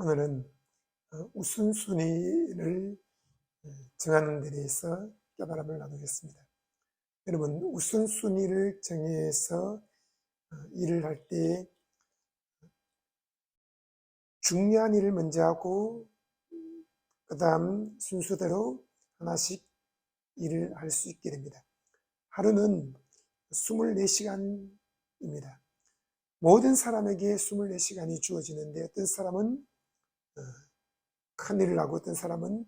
오늘은 우선순위를 정하는 데 대해서 깨달음을 나누겠습니다. 여러분, 우선순위를 정해서 일을 할 때 중요한 일을 먼저 하고 그 다음 순서대로 하나씩 일을 할 수 있게 됩니다. 하루는 24시간입니다. 모든 사람에게 24시간이 주어지는데 어떤 사람은 큰 일을 하고 어떤 사람은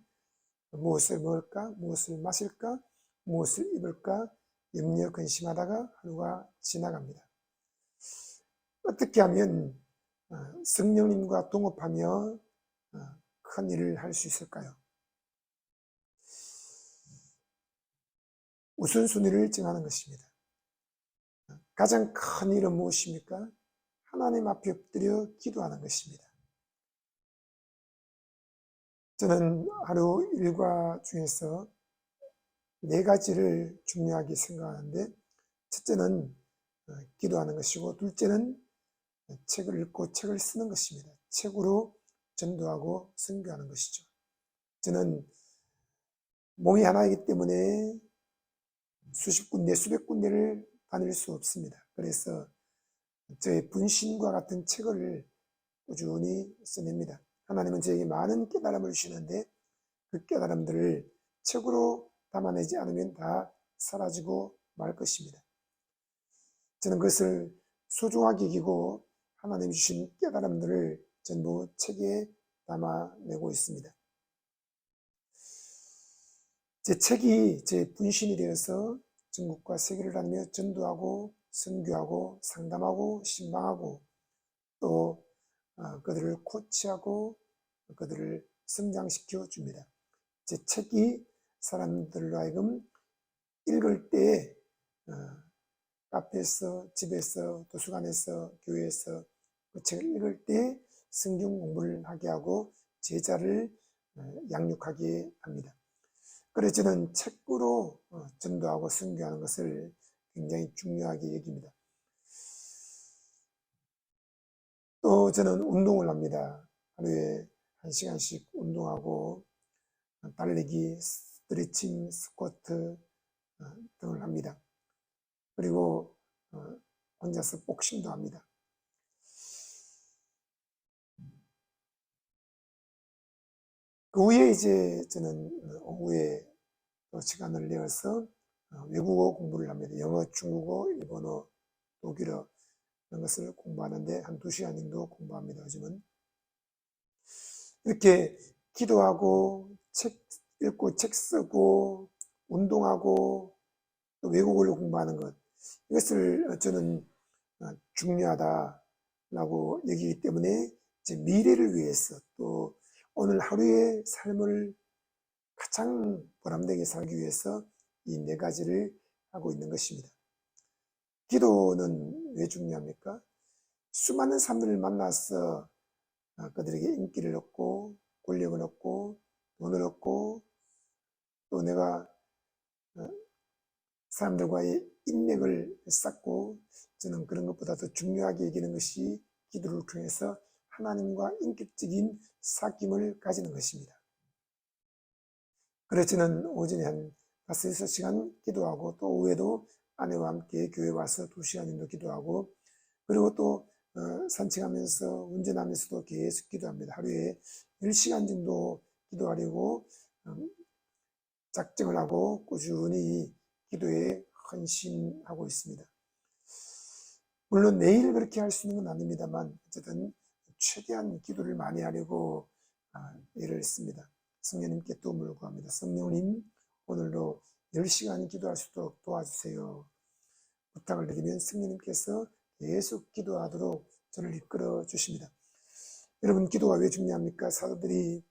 무엇을 먹을까, 무엇을 마실까, 무엇을 입을까 염려 근심하다가 하루가 지나갑니다. 어떻게 하면 성령님과 동업하며 큰 일을 할 수 있을까요? 우선순위를 정하는 것입니다. 가장 큰 일은 무엇입니까? 하나님 앞에 엎드려 기도하는 것입니다. 저는 하루 일과 중에서 4가지를 중요하게 생각하는데, 첫째는 기도하는 것이고, 둘째는 책을 읽고 책을 쓰는 것입니다. 책으로 전도하고 선교하는 것이죠. 저는 몸이 하나이기 때문에 수십 군데, 수백 군데를 다닐 수 없습니다. 그래서 저의 분신과 같은 책을 꾸준히 써냅니다. 하나님은 저에게 많은 깨달음을 주시는데 그 깨달음들을 책으로 담아내지 않으면 다 사라지고 말 것입니다. 저는 그것을 소중하게 여기고 하나님이 주신 깨달음들을 전부 책에 담아내고 있습니다. 제 책이 제 분신이 되어서 전국과 세계를 다니며 전도하고 선교하고 상담하고 신방하고 또 그들을 코치하고 그들을 성장시켜 줍니다. 제 책이 사람들로 하여금 읽을 때 카페에서, 집에서, 도서관에서, 교회에서 그 책을 읽을 때 성경 공부를 하게 하고 제자를 양육하게 합니다. 그래서 저는 책으로 전도하고 선교하는 것을 굉장히 중요하게 여깁니다. 또 저는 운동을 합니다. 하루에 1시간씩 운동하고 달리기, 스트레칭, 스쿼트 등을 합니다. 그리고 혼자서 복싱도 합니다. 그 후에 이제 저는 오후에 시간을 내어서 외국어 공부를 합니다. 영어, 중국어, 일본어, 독일어 이런 것을 공부하는데 한 2시간 정도 공부합니다. 요즘은 이렇게 기도하고 책 읽고 책 쓰고 운동하고 또 외국어를 공부하는 것, 이것을 저는 중요하다라고 여기기 때문에 제 미래를 위해서 또 오늘 하루의 삶을 가장 보람되게 살기 위해서 이 4가지를 하고 있는 것입니다. 기도는 왜 중요합니까? 수많은 사람들을 만나서 그들에게 인기를 얻고 권력을 얻고 돈을 얻고 또 내가 사람들과의 인맥을 쌓고, 저는 그런 것보다 더 중요하게 여기는 것이 기도를 통해서 하나님과 인격적인 사귐을 가지는 것입니다. 그래서 저는 오전에 한 5-6시간 기도하고 또 오후에도 아내와 함께 교회 와서 2시간 정도 기도하고, 그리고 또 산책하면서 운전하면서도 계속 기도합니다. 하루에 10시간 정도 기도하려고 작정을 하고 꾸준히 기도에 헌신하고 있습니다. 물론 매일 그렇게 할 수 있는 건 아닙니다만 어쨌든 최대한 기도를 많이 하려고 애를 씁니다. 성령님께 도움을 구합니다. 성령님, 오늘도 10시간 기도할 수 있도록 도와주세요. 부탁을 드리면 성령님께서 계속 기도하도록 저를 이끌어 주십니다. 여러분, 기도가 왜 중요합니까? 사도들이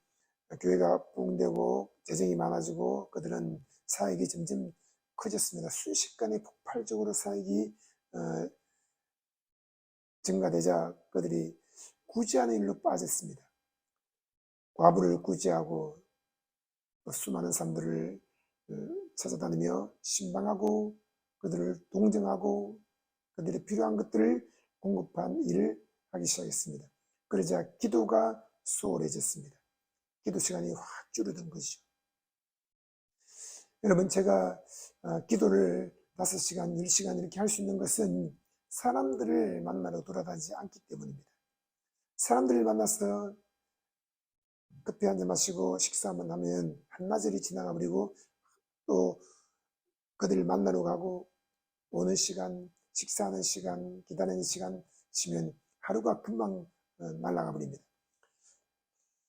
교회가 부흥되고 재정이 많아지고 그들은 사역이 점점 커졌습니다. 순식간에 폭발적으로 사역이 증가되자 그들이 구제하는 일로 빠졌습니다. 과부를 구제하고 수많은 사람들을 찾아다니며 신방하고 그들을 동정하고 그들이 필요한 것들을 공급한 일을 하기 시작했습니다. 그러자 기도가 소홀해졌습니다. 기도 시간이 확 줄어든 것이죠. 여러분, 제가 기도를 5시간, 10시간 이렇게 할 수 있는 것은 사람들을 만나러 돌아다니지 않기 때문입니다. 사람들을 만나서 커피 한잔 마시고 식사만 하면 한나절이 지나가 버리고 또 그들을 만나러 가고 오는 시간, 식사하는 시간, 기다리는 시간 치면 하루가 금방 날아가 버립니다.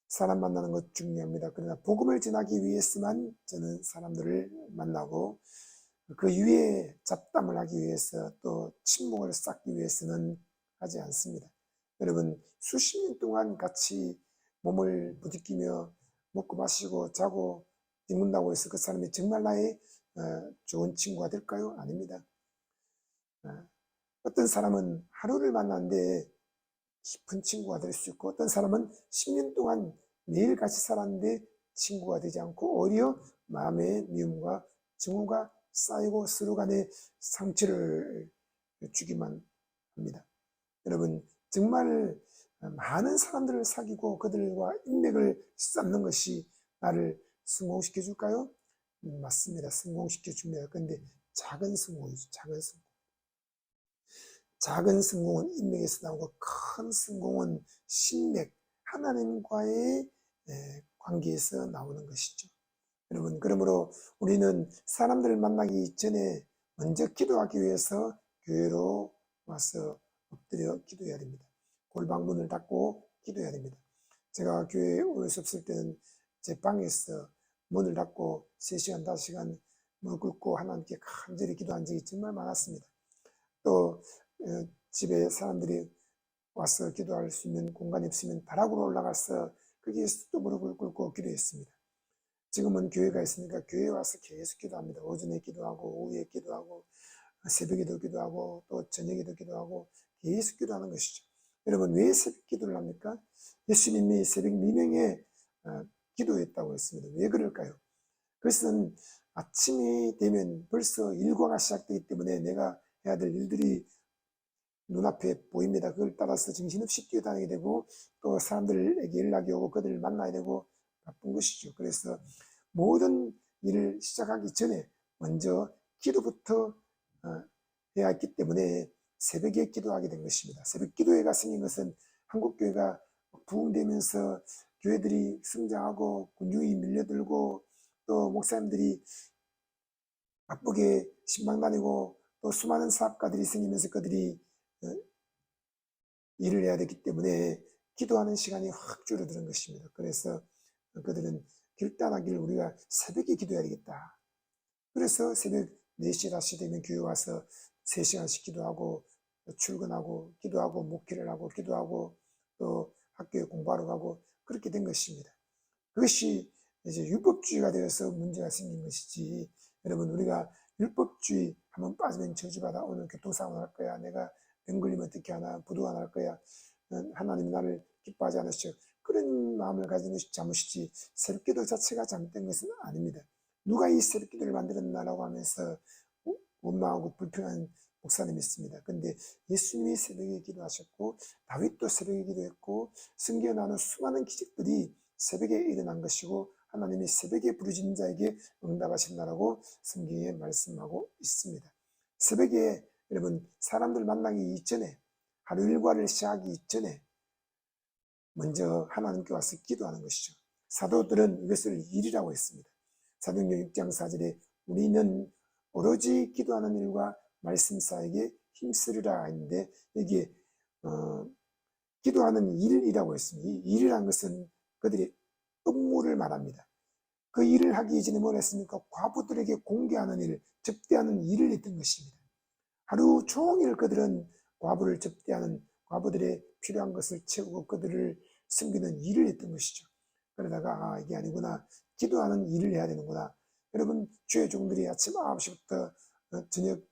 사람 만나는 것 중요합니다. 그러나 복음을 전하기 위해서만 저는 사람들을 만나고 그 위에 잡담을 하기 위해서 또 친목을 쌓기 위해서는 하지 않습니다. 여러분, 수십 년 동안 같이 몸을 부딪히며 먹고 마시고 자고 입문다고 해서 그 사람이 정말 나의 좋은 친구가 될까요? 아닙니다. 어떤 사람은 하루를 만났는데 깊은 친구가 될 수 있고 어떤 사람은 10년 동안 매일 같이 살았는데 친구가 되지 않고 오히려 마음의 미움과 증오가 쌓이고 서로 간에 상처를 주기만 합니다. 여러분, 정말 많은 사람들을 사귀고 그들과 인맥을 쌓는 것이 나를 성공시켜 줄까요? 맞습니다. 성공시켜 줍니다. 그런데 작은 성공이죠. 작은 성공. 작은 성공은 인맥에서 나오고 큰 성공은 신맥, 하나님과의 관계에서 나오는 것이죠. 여러분, 그러므로 우리는 사람들을 만나기 전에 먼저 기도하기 위해서 교회로 와서 엎드려 기도해야 됩니다. 골방문을 닫고 기도해야 됩니다. 제가 교회에 올 수 없을 때는 제 방에서 문을 닫고 3시간, 5시간 무릎 꿇고 하나님께 간절히 기도한 적이 정말 많았습니다. 또 집에 사람들이 와서 기도할 수 있는 공간이 없으면 다락으로 올라가서 거기에서 또 무릎을 꿇고 기도했습니다. 지금은 교회가 있으니까 교회에 와서 계속 기도합니다. 오전에 기도하고 오후에 기도하고 새벽에도 기도하고 또 저녁에도 기도하고 계속 기도하는 것이죠. 여러분, 왜 새벽 기도를 합니까? 예수님이 새벽 미명에 기도했다고 했습니다. 왜 그럴까요? 그것은 아침이 되면 벌써 일과가 시작되기 때문에 내가 해야 될 일들이 눈앞에 보입니다. 그걸 따라서 정신없이 뛰어다니게 되고 또 사람들에게 연락이 오고 그들을 만나야 되고 바쁜 것이죠. 그래서 모든 일을 시작하기 전에 먼저 기도부터 해야 했기 때문에 새벽에 기도하게 된 것입니다. 새벽 기도회가 생긴 것은 한국교회가 부흥되면서 교회들이 성장하고 군중이 밀려들고 또 목사님들이 바쁘게 신방 다니고 또 수많은 사업가들이 생기면서 그들이 일을 해야 되기 때문에 기도하는 시간이 확 줄어드는 것입니다. 그래서 그들은 결단하기를 우리가 새벽에 기도해야 되겠다. 그래서 새벽 4시, 5시 되면 교회 와서 3시간씩 기도하고 출근하고 기도하고 목회를 하고 기도하고 또 학교에 공부하러 가고 그렇게 된 것입니다. 그것이 이제 율법주의가 되어서 문제가 생긴 것이지, 여러분, 우리가 율법주의 한번 빠지면 저주받아 오늘 교통사고 날 거야, 내가 병 걸리면 어떻게 하나, 부도가 날 거야, 하나님이 나를 기뻐하지 않으시죠, 그런 마음을 가진 것이 잘못이지 새벽기도 자체가 잘못된 것은 아닙니다. 누가 이 새벽기도를 만들었나라고 하면서 원망하고 불평한 목사님이 있습니다. 그런데 예수님이 새벽에 기도하셨고 다윗도 새벽에 기도했고 성경에 나오는 수많은 기적들이 새벽에 일어난 것이고 하나님이 새벽에 부르짖는 자에게 응답하신다라고 성경에 말씀하고 있습니다. 새벽에 여러분, 사람들 만나기 이전에, 하루 일과를 시작하기 이전에 먼저 하나님께 와서 기도하는 것이죠. 사도들은 이것을 일이라고 했습니다. 사도행전 6장 4절에 우리는 오로지 기도하는 일과 말씀 사에게 힘쓰리라 했는데 여기에 기도하는 일이라고 했습니다. 이 일이라는 것은 그들의 업무를 말합니다. 그 일을 하기 이전에 뭘 했습니까? 과부들에게 공개하는 일, 접대하는 일을 했던 것입니다. 하루 종일 그들은 과부를 접대하는, 과부들의 필요한 것을 채우고 그들을 섬기는 일을 했던 것이죠. 그러다가 이게 아니구나, 기도하는 일을 해야 되는구나. 여러분, 주의 종들이 아침 9시부터 저녁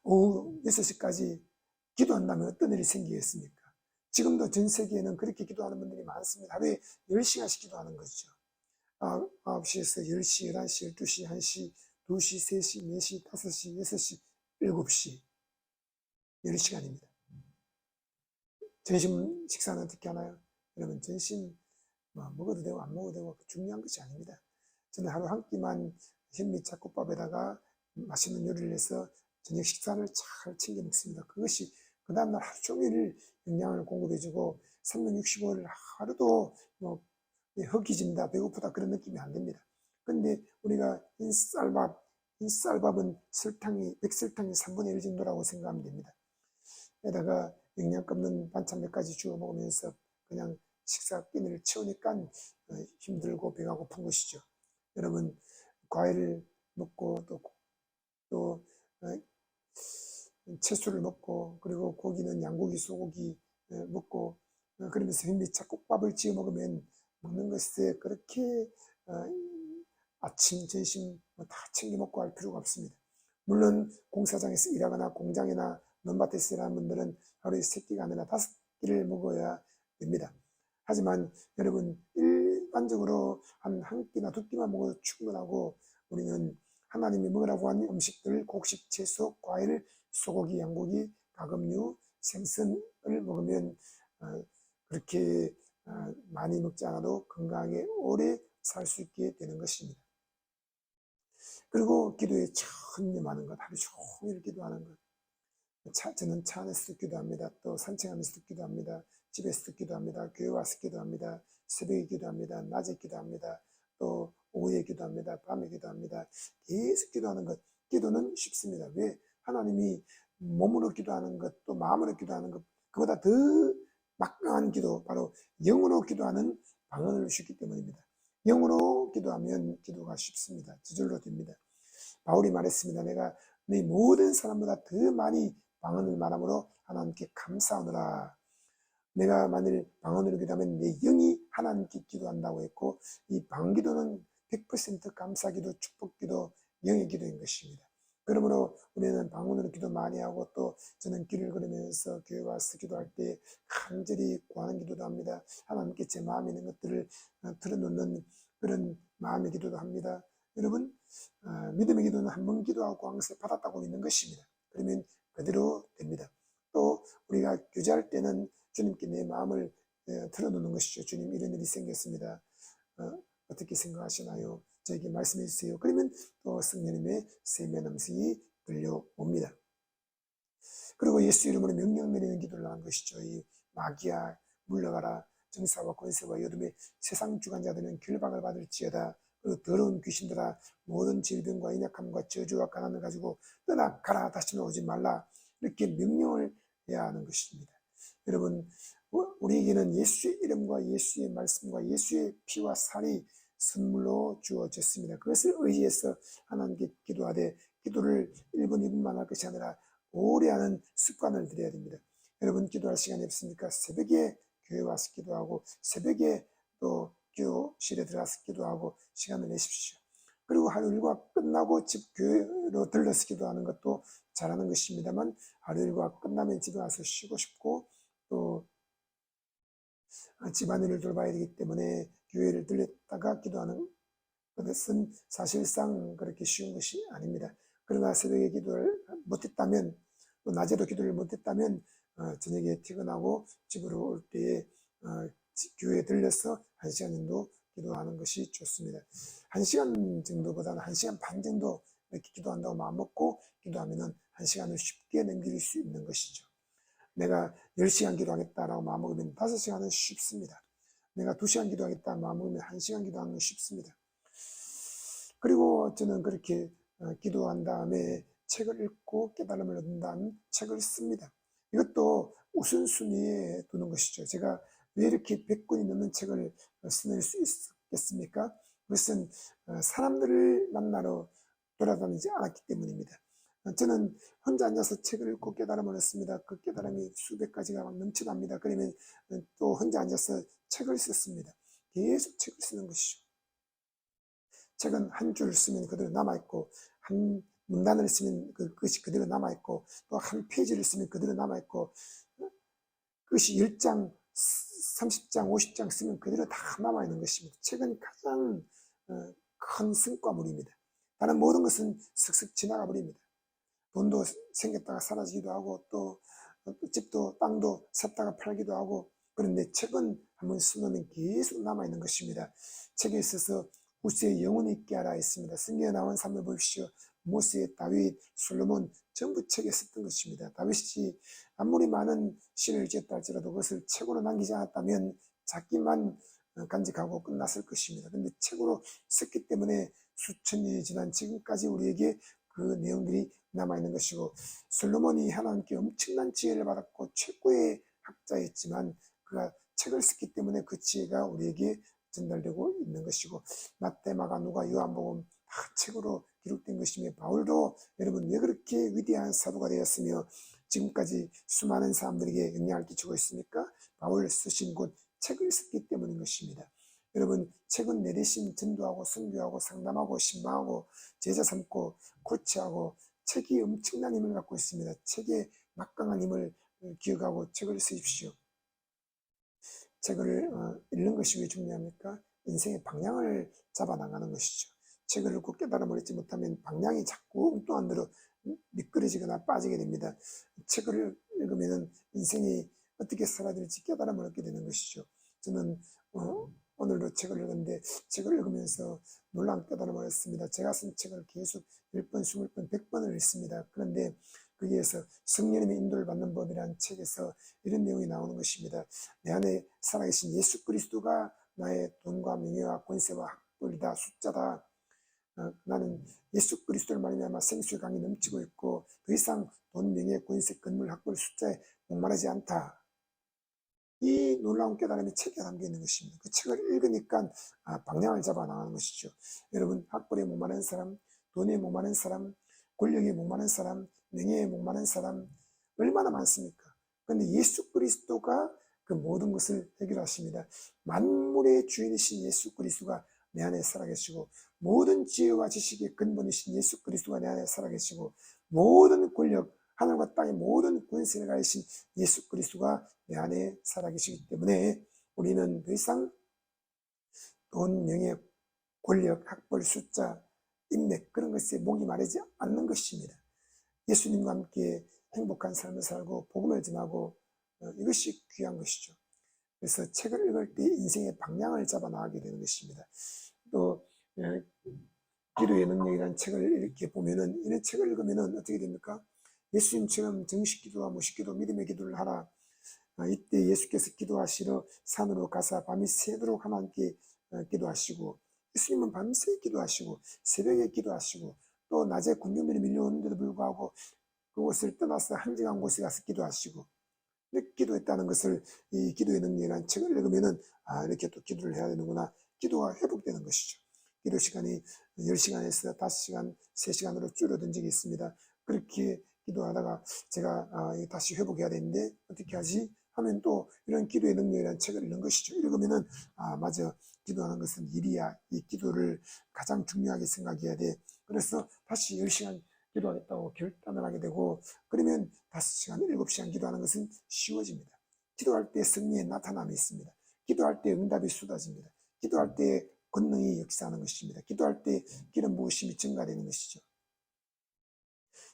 오후 6시까지 기도한다면 어떤 일이 생기겠습니까? 지금도 전 세계에는 그렇게 기도하는 분들이 많습니다. 하루에 10시간씩 기도하는 거죠. 9시에서 10시, 11시, 12시, 1시, 2시, 3시, 4시, 5시, 6시, 7시, 10시간입니다. 점심 식사는 어떻게 하나요? 여러분 전심 뭐 먹어도 되고 안 먹어도 되고 중요한 것이 아닙니다. 저는 하루 한 끼만 현미 잡곡밥에다가 맛있는 요리를 해서 저녁 식사를 잘 챙겨 먹습니다. 그것이 그 다음날 하루 종일 영양을 공급해주고 365일 하루도 뭐 허기진다, 배고프다 그런 느낌이 안 듭니다. 근데 우리가 흰쌀밥은 백설탕이 3분의 1 정도라고 생각하면 됩니다. 에다가 영양가 없는 반찬 몇 가지 주워 먹으면서 그냥 식사 끼니를 채우니까 힘들고 배가 고픈 것이죠. 여러분 과일을 먹고 또 채소를 먹고 그리고 고기는 양고기, 소고기 먹고 그러면서 현미 잡곡밥을 지어 먹는 것에 그렇게 아침, 점심 다 챙겨 먹고 할 필요가 없습니다. 물론 공사장에서 일하거나 공장이나 논밭에서 일하는 분들은 하루에 3끼가 아니라 5끼를 먹어야 됩니다. 하지만 여러분 일반적으로 한 끼나 2끼만 먹어도 충분하고 우리는 하나님이 먹으라고 한 음식들, 곡식, 채소, 과일, 소고기, 양고기, 가금류, 생선을 먹으면 그렇게 많이 먹지 않아도 건강하게 오래 살 수 있게 되는 것입니다. 그리고 기도에 전념하는 것, 하루 종일 기도하는 것. 저는 차 안에서도 기도합니다. 또 산책하면서도 기도합니다. 집에서도 기도합니다. 교회 와서 기도합니다. 새벽에 기도합니다. 낮에 기도합니다. 또 오후에 기도합니다. 밤에 기도합니다. 계속 기도하는 것. 기도는 쉽습니다. 왜? 하나님이 몸으로 기도하는 것, 또 마음으로 기도하는 것, 그보다 더 막강한 기도, 바로 영으로 기도하는 방언을 주기 때문입니다. 영으로 기도하면 기도가 쉽습니다. 저절로 됩니다. 바울이 말했습니다. 내가 네 모든 사람보다 더 많이 방언을 말함으로 하나님께 감사하노라. 내가 만일 방언으로 기도하면 내 영이 하나님께 기도한다고 했고 이 방기도는 100% 감사기도, 축복기도, 영의 기도인 것입니다. 그러므로 우리는 방언으로 기도 많이 하고 또 저는 길을 걸으면서 교회 와서 기도할 때 간절히 구하는 기도도 합니다. 하나님께 제 마음에 있는 것들을 틀어놓는 그런 마음의 기도도 합니다. 여러분 믿음의 기도는 한 번 기도하고 항상 받았다고 믿는 것입니다. 그러면 그대로 됩니다. 또 우리가 교제할 때는 주님께 내 마음을 틀어놓는 것이죠. 주님 이런 일이 생겼습니다. 어떻게 생각하시나요? 저에게 말씀해 주세요. 그러면 또 성령님의 세미한 음성이 들려옵니다. 그리고 예수 이름으로 명령 내리는 기도를 하는 것이죠. 이 마귀야 물러가라. 정사와 권세와 여름의 세상 주관자들은 결박을 받을지어다. 그리고 더러운 귀신들아 모든 질병과 인약함과 저주와 가난을 가지고 떠나가라. 다시는 오지 말라. 이렇게 명령을 해야 하는 것입니다. 여러분 우리에게는 예수의 이름과 예수의 말씀과 예수의 피와 살이 선물로 주어졌습니다. 그것을 의지해서 하나님께 기도하되 기도를 1분 2분만 할 것이 아니라 오래 하는 습관을 들여야 됩니다. 여러분 기도할 시간이 없습니까? 새벽에 교회 와서 기도하고 새벽에 또 교실에 들어가서 기도하고 시간을 내십시오. 그리고 하루 일과 끝나고 집 교회로 들러서 기도하는 것도 잘하는 것입니다만 하루 일과 끝나면 집에 와서 쉬고 싶고 또 집안일을 돌봐야 되기 때문에 교회를 들렸다가 기도하는 것은 사실상 그렇게 쉬운 것이 아닙니다. 그러나 새벽에 기도를 못했다면 또 낮에도 기도를 못했다면 저녁에 퇴근하고 집으로 올 때에 교회에 들려서 1시간 정도 기도하는 것이 좋습니다. 1시간 정도보다는 1시간 반 정도 이렇게 기도한다고 마음먹고 기도하면 1시간을 쉽게 넘길 수 있는 것이죠. 내가 10시간 기도하겠다라고 마음먹으면 5시간은 쉽습니다. 내가 2시간 기도하겠다 마음먹으면 1시간 기도하는 건 쉽습니다. 그리고 저는 그렇게 기도한 다음에 책을 읽고 깨달음을 얻은 다음 책을 씁니다. 이것도 우선순위에 두는 것이죠. 제가 왜 이렇게 100권이 넘는 책을 써낼 수 있겠습니까? 그것은 사람들을 만나러 돌아다니지 않았기 때문입니다. 저는 혼자 앉아서 책을 읽고 깨달음을 얻습니다. 그 깨달음이 수백 가지가 막 넘쳐납니다. 그러면 또 혼자 앉아서 책을 썼습니다. 계속 책을 쓰는 것이죠. 책은 한 줄 쓰면 그대로 남아있고 한 문단을 쓰면 그것이 그대로 남아있고 또 한 페이지를 쓰면 그대로 남아있고 그것이 10장, 30장, 50장 쓰면 그대로 다 남아있는 것입니다. 책은 가장 큰 성과물입니다. 다른 모든 것은 슥슥 지나가 버립니다. 돈도 생겼다가 사라지기도 하고 또 집도 땅도 샀다가 팔기도 하고 그런데 책은 한번 써놓으면 계속 남아있는 것입니다. 책에 있어서 후세에 영혼이 있게 하라 했습니다. 성경에 나온 사람을 보십시오. 모세, 다윗, 솔로몬 전부 책에 썼던 것입니다. 다윗이 아무리 많은 시를 지었다 할지라도 그것을 책으로 남기지 않았다면 작기만 간직하고 끝났을 것입니다. 그런데 책으로 썼기 때문에 수천 년이 지난 지금까지 우리에게 그 내용들이 남아있는 것이고, 솔로몬이 하나님께 엄청난 지혜를 받았고 최고의 학자였지만 그가 책을 썼기 때문에 그 지혜가 우리에게 전달되고 있는 것이고, 마태, 마가, 누가, 요한복음 다 책으로 기록된 것이며, 바울도 여러분 왜 그렇게 위대한 사도가 되었으며 지금까지 수많은 사람들에게 영향을 끼치고 있습니까? 바울 쓰신 곳 책을 썼기 때문인 것입니다. 여러분, 책은 내 대신 전도하고 선교하고 상담하고 신방하고 제자 삼고 코치하고, 책이 엄청난 힘을 갖고 있습니다. 책의 막강한 힘을 기억하고 책을 쓰십시오. 책을 읽는 것이 왜 중요합니까? 인생의 방향을 잡아나가는 것이죠. 책을 읽고 깨달음을 얻지 못하면 방향이 자꾸 엉뚱한 데로 미끄러지거나 빠지게 됩니다. 책을 읽으면 인생이 어떻게 살아야 될지 깨달음을 얻게 되는 것이죠. 저는 오늘도 책을 읽었는데 책을 읽으면서 놀라운 깨달음을 얻습니다. 제가 쓴 책을 계속 10번, 20번, 100번을 읽습니다. 그런데 거기에서 성령님의 인도를 받는 법이라는 책에서 이런 내용이 나오는 것입니다. 내 안에 살아계신 예수 그리스도가 나의 돈과 명예와 권세와 학벌이다, 숫자다. 나는 예수 그리스도를 말미암아 생수의 강이 넘치고 있고 더 이상 돈, 명예, 권세, 건물, 학벌, 숫자에 목마르지 않다. 이 놀라운 깨달음이 책에 담겨 있는 것입니다. 그 책을 읽으니까 방향을 잡아 나가는 것이죠. 여러분, 학벌에 목마른 사람, 돈에 목마른 사람, 권력에 목마른 사람, 명예에 목마른 사람 얼마나 많습니까? 그런데 예수 그리스도가 그 모든 것을 해결하십니다. 만물의 주인이신 예수 그리스도가 내 안에 살아계시고, 모든 지혜와 지식의 근본이신 예수 그리스도가 내 안에 살아계시고, 모든 권력, 하늘과 땅의 모든 권세를 가지신 예수 그리스도가 내 안에 살아계시기 때문에 우리는 더 이상 돈, 명예, 권력, 학벌, 숫자, 인맥 그런 것에 목이 마르지 않는 것입니다. 예수님과 함께 행복한 삶을 살고 복음을 전하고 이것이 귀한 것이죠. 그래서 책을 읽을 때 인생의 방향을 잡아 나가게 되는 것입니다. 또 기도의 능력이라는 책을 이렇게 보면은, 이런 책을 읽으면은 어떻게 됩니까? 예수님처럼 정식 기도와 무식 기도, 믿음의 기도를 하라. 이때 예수께서 기도하시러 산으로 가사 밤이 새도록 하나님께 기도하시고, 예수님은 밤새 기도하시고 새벽에 기도하시고 또 낮에 군중들이 밀려오는데도 불구하고 그곳을 떠나서 한적한 곳에 가서 기도하시고, 이렇게 기도했다는 것을 이 기도의 능력이라는 책을 읽으면은 이렇게 또 기도를 해야 되는구나. 기도가 회복되는 것이죠. 기도 시간이 10시간에서 5시간, 3시간으로 줄어든 적이 있습니다. 그렇게 기도하다가 제가 다시 회복해야 되는데 어떻게 하지? 하면 또 이런 기도의 능력이라는 책을 읽는 것이죠. 읽으면은 맞아, 기도하는 것은 일이야. 이 기도를 가장 중요하게 생각해야 돼. 그래서 다시 10시간 기도하겠다고 결단을 하게 되고, 그러면 5시간, 7시간 기도하는 것은 쉬워집니다. 기도할 때 승리의 나타남이 있습니다. 기도할 때 응답이 쏟아집니다. 기도할 때 권능이 역사하는 것입니다. 기도할 때 기름 부으심이 증가되는 것이죠.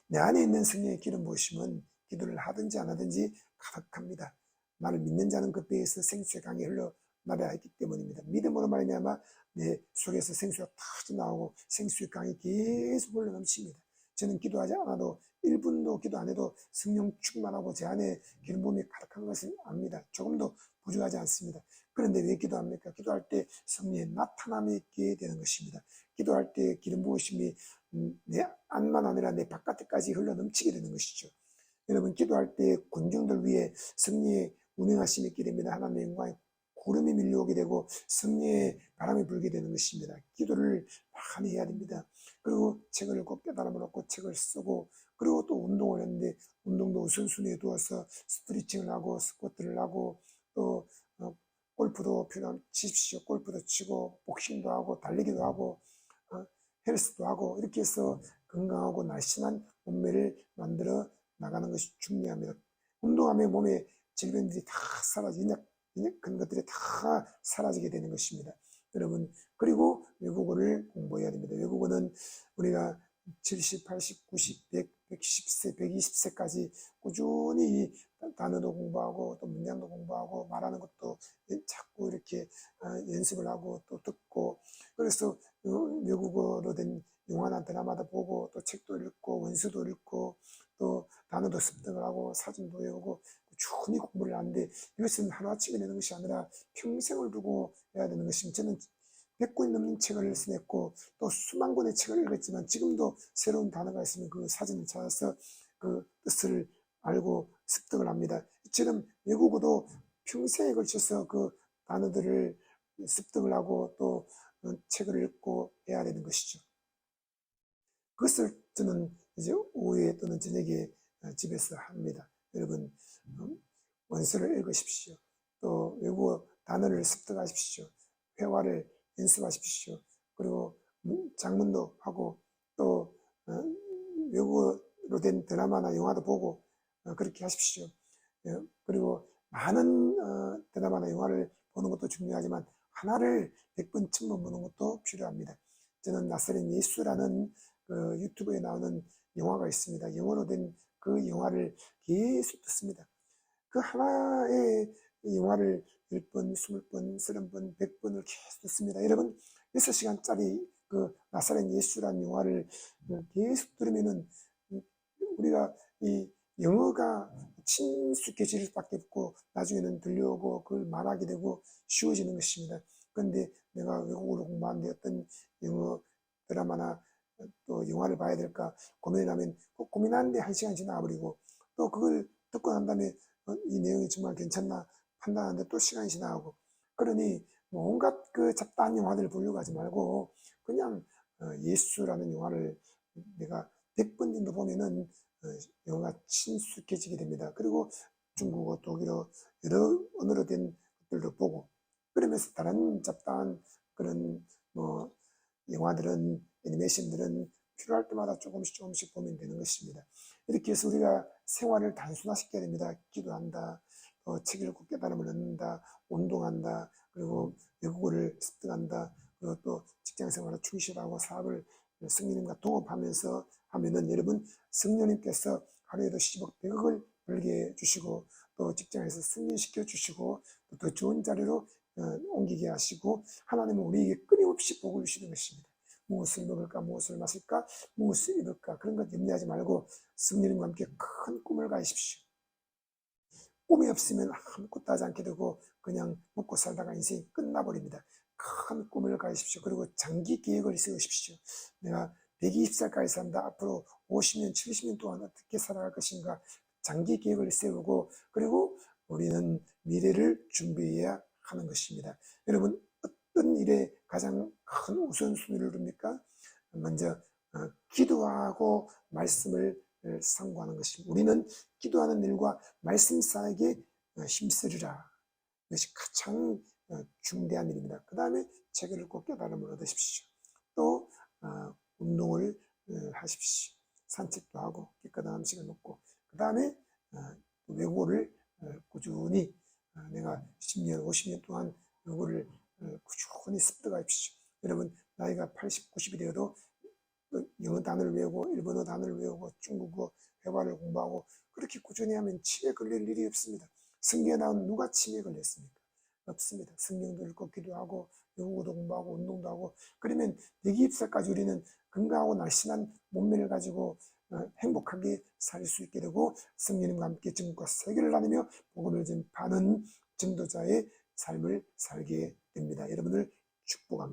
내 안에 있는 성령의 기름 부으심은 기도를 하든지 안 하든지 가득합니다. 나를 믿는 자는 그 배에서 생수의 강이 흘러 나려야 했기 때문입니다. 믿음으로 말미암아 내 속에서 생수가 터져 나오고 생수의 강이 계속 흘러 넘칩니다. 저는 기도하지 않아도 1분도 기도 안 해도 성령 충만하고 제 안에 기름 부음이 가득한 것을 압니다. 조금도 부족하지 않습니다. 그런데 왜 기도합니까? 기도할 때 성령의 나타남이 있게 되는 것입니다. 기도할 때 기름 부으심이 내 안만 아니라 내 바깥에까지 흘러 넘치게 되는 것이죠. 여러분, 기도할 때 군중들 위에 성령의 운행하심이 있게 됩니다. 하나님의 영광의 구름이 밀려오게 되고 성령의 바람이 불게 되는 것입니다. 기도를 많이 해야 됩니다. 그리고 책을 읽고 깨달음을 얻고 책을 쓰고, 그리고 또 운동을 했는데 운동도 우선순위에 두어서 스트레칭을 하고 스쿼트를 하고 또 골프도 필요하면 치십시오. 골프도 치고 복싱도 하고 달리기도 하고 헬스도 하고, 이렇게 해서 건강하고 날씬한 몸매를 만들어 나가는 것이 중요합니다. 운동하면 몸에 질병들이 다 사라지고 그런 것들이 다 사라지게 되는 것입니다. 여러분, 그리고 외국어를 공부해야 됩니다. 외국어는 우리가 70, 80, 90, 100, 110세, 120세까지 꾸준히 단어도 공부하고 또 문장도 공부하고 말하는 것도 자꾸 이렇게 연습을 하고 또 듣고, 그래서 외국어로 된 영화나 드라마도 보고 또 책도 읽고 원수도 읽고 또 단어도 습득을 하고 사진도 외우고 꾸준히 공부를 하는데, 이것은 하루아침에 되는 것이 아니라 평생을 두고 해야 되는 것입니다. 저는 100권이 넘는 책을 써냈고 또 수만 권의 책을 읽었지만 지금도 새로운 단어가 있으면 그 사진을 찾아서 그 뜻을 알고 습득을 합니다. 이처럼 외국어도 평생에 걸쳐서 그 단어들을 습득을 하고 또 책을 읽고 해야 되는 것이죠. 그것을 저는 이제 오후에 또는 저녁에 집에서 합니다. 여러분, 원서를 읽으십시오. 또 외국어 단어를 습득하십시오. 회화를 연습하십시오. 그리고 장문도 하고 또 외국어로 된 드라마나 영화도 보고 그렇게 하십시오. 그리고 많은 드라마나 영화를 보는 것도 중요하지만 하나를 100번, 1000번 보는 것도 필요합니다. 저는 나사렛 예수라는 그 유튜브에 나오는 영화가 있습니다. 영어로 된 그 영화를 계속 듣습니다. 그 하나의 영화를 10번, 20번, 30번, 100번을 계속 듣습니다. 여러분, 6시간짜리 그 나사렛 예수라는 영화를 계속 들으면은 우리가 이 영어가 친숙해질 수밖에 없고 나중에는 들려오고 그걸 말하게 되고 쉬워지는 것입니다. 그런데 내가 외국어로 공부하는데 어떤 영어 드라마나 또 영화를 봐야 될까 고민하면 고민하는데 1시간 지나버리고 또 그걸 듣고 난 다음에 이 내용이 정말 괜찮나 판단하는데 또 시간이 지나가고, 그러니 뭐 온갖 그 잡다한 영화들을 보려고 하지 말고 그냥 예수라는 영화를 내가 100번 정도 보면은 영어가 친숙해지게 됩니다. 그리고 중국어, 독일어, 여러 언어로 된 것들도 보고, 그러면서 다른 잡다한 그런 뭐 영화들은, 애니메이션들은 필요할 때마다 조금씩 보면 되는 것입니다. 이렇게 해서 우리가 생활을 단순화시켜야 됩니다. 기도한다, 책 읽고 깨달음을 얻는다, 운동한다, 그리고 외국어를 습득한다, 그리고 또 직장생활에 충실하고 사업을 성령님과 동업하면서 하면은 여러분, 성령님께서 하루에도 10억, 100억을 벌게 해주시고 또 직장에서 승진시켜 주시고 더 좋은 자리로 옮기게 하시고, 하나님은 우리에게 끊임없이 복을 주시는 것입니다. 무엇을 먹을까, 무엇을 마실까, 무엇을 입을까, 그런 것 염려하지 말고 성령님과 함께 큰 꿈을 가지십시오. 꿈이 없으면 아무것도 하지 않게 되고 그냥 먹고 살다가 인생이 끝나버립니다. 큰 꿈을 가지십시오. 그리고 장기 계획을 세우십시오. 내가 120살까지 산다. 앞으로 50년, 70년 동안 어떻게 살아갈 것인가. 장기 계획을 세우고, 그리고 우리는 미래를 준비해야 하는 것입니다. 여러분, 어떤 일에 가장 큰 우선순위를 둡니까? 먼저 기도하고 말씀을 상고하는 것입니다. 우리는 기도하는 일과 말씀 사이에 힘쓰리라. 이것이 가장 중대한 일입니다. 그 다음에 책을 읽고 깨달음을 얻으십시오. 또 운동을 하십시오. 산책도 하고 깨끗한 음식을 먹고, 그 다음에 외국어를 꾸준히 내가 10년, 50년 동안 외국어를 꾸준히 습득하십시오. 여러분, 나이가 80, 90이 되어도 영어 단어를 외우고 일본어 단어를 외우고 중국어 회화를 공부하고 그렇게 꾸준히 하면 치매 걸릴 일이 없습니다. 성경에 나온 누가 치매 걸렸습니까? 없습니다. 성경도 읽고 기도하고 영어도 공부하고 운동도 하고, 그러면 120살까지 우리는 건강하고 날씬한 몸매를 가지고 행복하게 살 수 있게 되고 성령님과 함께 전국과 세계를 나누며 복음을 전파하는 전도자의 삶을 살게 됩니다. 여러분을 축복합니다.